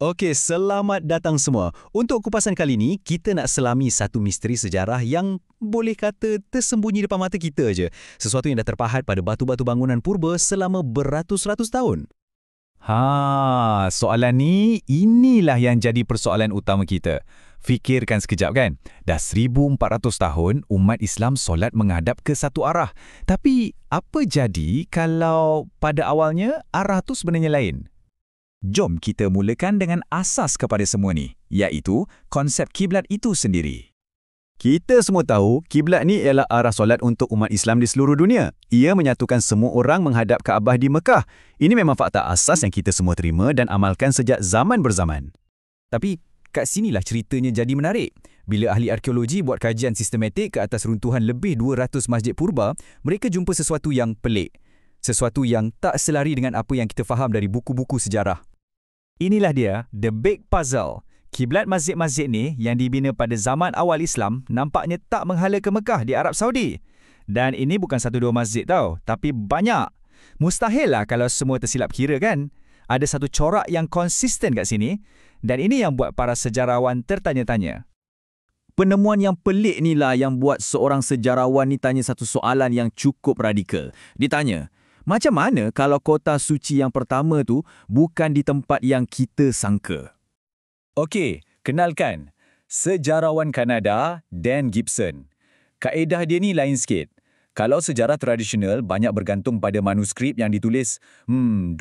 Okey, selamat datang semua. Untuk kupasan kali ini, kita nak selami satu misteri sejarah yang boleh kata tersembunyi depan mata kita je. Sesuatu yang dah terpahat pada batu-batu bangunan purba selama beratus-ratus tahun. Soalan ni, inilah yang jadi persoalan utama kita. Fikirkan sekejap kan, dah 1400 tahun umat Islam solat menghadap ke satu arah. Tapi apa jadi kalau pada awalnya arah tu sebenarnya lain? Jom kita mulakan dengan asas kepada semua ni, iaitu konsep kiblat itu sendiri. Kita semua tahu, kiblat ni ialah arah solat untuk umat Islam di seluruh dunia. Ia menyatukan semua orang menghadap Kaabah di Mekah. Ini memang fakta asas yang kita semua terima dan amalkan sejak zaman berzaman. Tapi kat sinilah ceritanya jadi menarik. Bila ahli arkeologi buat kajian sistematik ke atas runtuhan lebih 200 masjid purba, mereka jumpa sesuatu yang pelik. Sesuatu yang tak selari dengan apa yang kita faham dari buku-buku sejarah. Inilah dia, the big puzzle. Kiblat masjid-masjid ni yang dibina pada zaman awal Islam nampaknya tak menghala ke Mekah di Arab Saudi. Dan ini bukan satu dua masjid tau, tapi banyak. Mustahil lah kalau semua tersilap kira kan? Ada satu corak yang konsisten kat sini, dan ini yang buat para sejarawan tertanya-tanya. Penemuan yang pelik inilah yang buat seorang sejarawan ni tanya satu soalan yang cukup radikal. Ditanya, macam mana kalau kota suci yang pertama tu bukan di tempat yang kita sangka? Okey, kenalkan. Sejarawan Kanada, Dan Gibson. Kaedah dia ni lain sikit. Kalau sejarah tradisional banyak bergantung pada manuskrip yang ditulis 200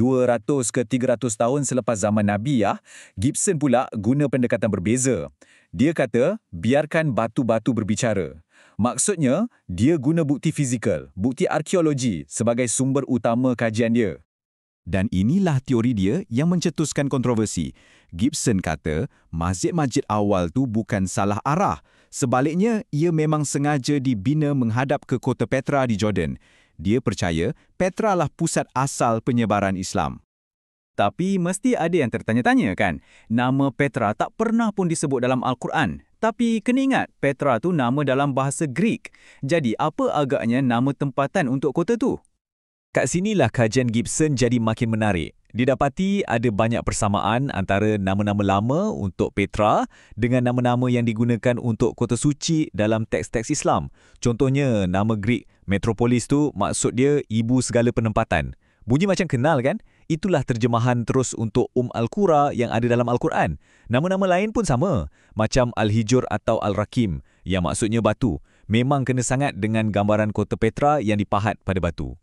ke 300 tahun selepas zaman Nabi ya, Gibson pula guna pendekatan berbeza. Dia kata, biarkan batu-batu berbicara. Maksudnya, dia guna bukti fizikal, bukti arkeologi sebagai sumber utama kajian dia. Dan inilah teori dia yang mencetuskan kontroversi. Gibson kata, masjid-masjid awal tu bukan salah arah. Sebaliknya, ia memang sengaja dibina menghadap ke kota Petra di Jordan. Dia percaya Petra lah pusat asal penyebaran Islam. Tapi mesti ada yang tertanya-tanya kan? Nama Petra tak pernah pun disebut dalam Al-Quran. Tapi kena ingat, Petra tu nama dalam bahasa Greek. Jadi apa agaknya nama tempatan untuk kota tu? Kat sinilah kajian Gibson jadi makin menarik. Didapati ada banyak persamaan antara nama-nama lama untuk Petra dengan nama-nama yang digunakan untuk kota suci dalam teks-teks Islam. Contohnya, nama Greek Metropolis tu maksud dia ibu segala penempatan. Bunyi macam kenal kan? Itulah terjemahan terus untuk Al-Qura yang ada dalam Al-Quran. Nama-nama lain pun sama, macam Al-Hijr atau Al-Rakim yang maksudnya batu. Memang kena sangat dengan gambaran kota Petra yang dipahat pada batu.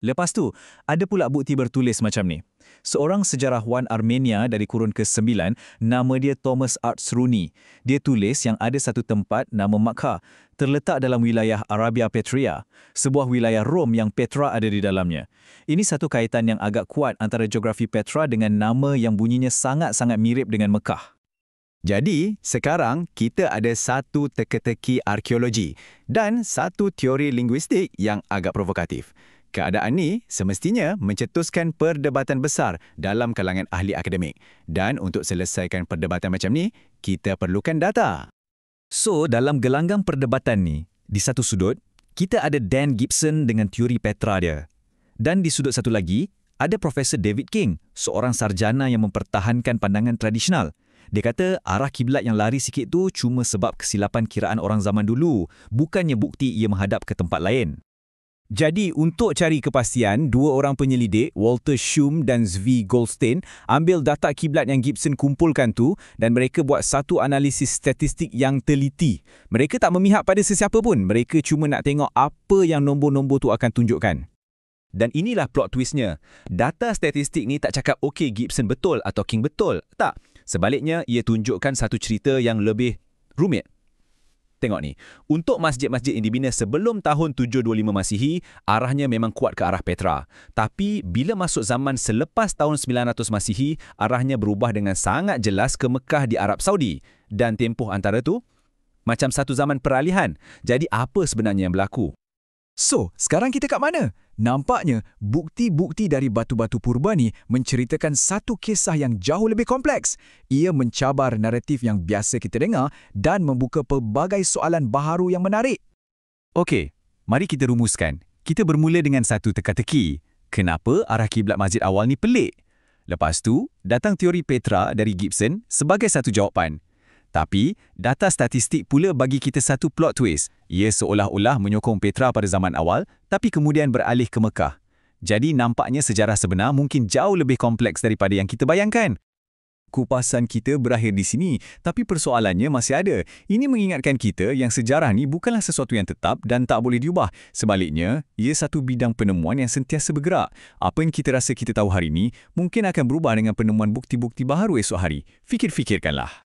Lepas tu, ada pula bukti bertulis macam ni. Seorang sejarawan Armenia dari kurun ke-9, nama dia Thomas Artsruni. Dia tulis yang ada satu tempat nama Makkah, terletak dalam wilayah Arabia Petria, sebuah wilayah Rom yang Petra ada di dalamnya. Ini satu kaitan yang agak kuat antara geografi Petra dengan nama yang bunyinya sangat-sangat mirip dengan Mekah. Jadi, sekarang kita ada satu teka-teki arkeologi dan satu teori linguistik yang agak provokatif. Keadaan ni semestinya mencetuskan perdebatan besar dalam kalangan ahli akademik. Dan untuk selesaikan perdebatan macam ni, kita perlukan data. So, dalam gelanggang perdebatan ni, di satu sudut, kita ada Dan Gibson dengan teori Petra dia. Dan di sudut satu lagi, ada Profesor David King, seorang sarjana yang mempertahankan pandangan tradisional. Dia kata arah kiblat yang lari sikit tu cuma sebab kesilapan kiraan orang zaman dulu, bukannya bukti ia menghadap ke tempat lain. Jadi, untuk cari kepastian, dua orang penyelidik, Walter Schum dan Zvi Goldstein, ambil data kiblat yang Gibson kumpulkan tu dan mereka buat satu analisis statistik yang teliti. Mereka tak memihak pada sesiapa pun. Mereka cuma nak tengok apa yang nombor-nombor tu akan tunjukkan. Dan inilah plot twistnya. Data statistik ni tak cakap okey Gibson betul atau King betul. Tak. Sebaliknya, ia tunjukkan satu cerita yang lebih rumit. Tengok ni, untuk masjid-masjid yang dibina sebelum tahun 725 Masihi, arahnya memang kuat ke arah Petra. Tapi bila masuk zaman selepas tahun 900 Masihi, arahnya berubah dengan sangat jelas ke Mekah di Arab Saudi. Dan tempoh antara tu, macam satu zaman peralihan. Jadi apa sebenarnya yang berlaku? So, sekarang kita kat mana? Nampaknya, bukti-bukti dari batu-batu purba ni menceritakan satu kisah yang jauh lebih kompleks. Ia mencabar naratif yang biasa kita dengar dan membuka pelbagai soalan baharu yang menarik. Okey, mari kita rumuskan. Kita bermula dengan satu teka-teki. Kenapa arah kiblat masjid awal ni pelik? Lepas tu, datang teori Petra dari Gibson sebagai satu jawapan. Tapi, data statistik pula bagi kita satu plot twist. Ia seolah-olah menyokong Petra pada zaman awal, tapi kemudian beralih ke Mekah. Jadi nampaknya sejarah sebenar mungkin jauh lebih kompleks daripada yang kita bayangkan. Kupasan kita berakhir di sini, tapi persoalannya masih ada. Ini mengingatkan kita yang sejarah ni bukanlah sesuatu yang tetap dan tak boleh diubah. Sebaliknya, ia satu bidang penemuan yang sentiasa bergerak. Apa yang kita rasa kita tahu hari ini, mungkin akan berubah dengan penemuan bukti-bukti baharu esok hari. Fikir-fikirkanlah.